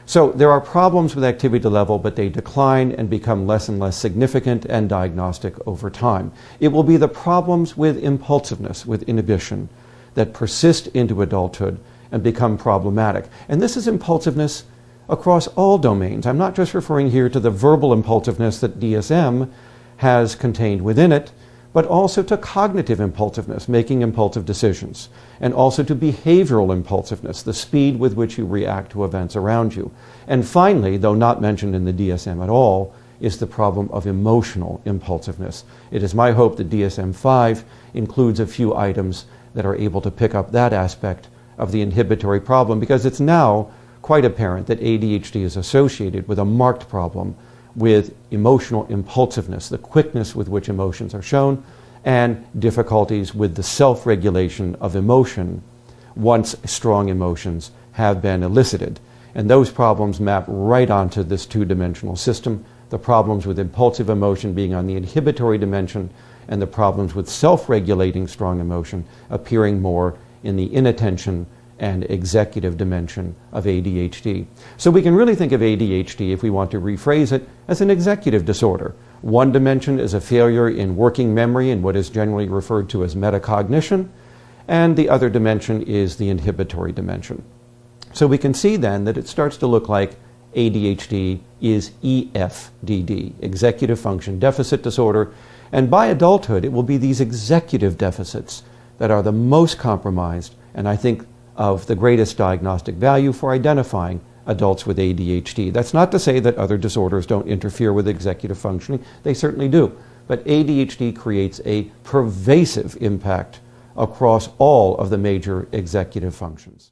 So there are problems with activity level, but they decline and become less and less significant and diagnostic over time. It will be the problems with impulsiveness, with inhibition, that persist into adulthood and become problematic. And this is impulsiveness across all domains. I'm not just referring here to the verbal impulsiveness that DSM has contained within it, but also to cognitive impulsiveness, making impulsive decisions, and also to behavioral impulsiveness, the speed with which you react to events around you. And finally, though not mentioned in the DSM at all, is the problem of emotional impulsiveness. It is my hope that DSM-5 includes a few items that are able to pick up that aspect of the inhibitory problem, because it's now quite apparent that ADHD is associated with a marked problem with emotional impulsiveness, the quickness with which emotions are shown, and difficulties with the self-regulation of emotion once strong emotions have been elicited. And those problems map right onto this two-dimensional system, the problems with impulsive emotion being on the inhibitory dimension, and the problems with self-regulating strong emotion appearing more in the inattention and executive dimension of ADHD. So we can really think of ADHD, if we want to rephrase it, as an executive disorder. One dimension is a failure in working memory and what is generally referred to as metacognition, and the other dimension is the inhibitory dimension. So we can see then that it starts to look like ADHD is EFDD, executive function deficit disorder, and by adulthood it will be these executive deficits that are the most compromised, and I think of the greatest diagnostic value for identifying adults with ADHD. That's not to say that other disorders don't interfere with executive functioning. They certainly do. But ADHD creates a pervasive impact across all of the major executive functions.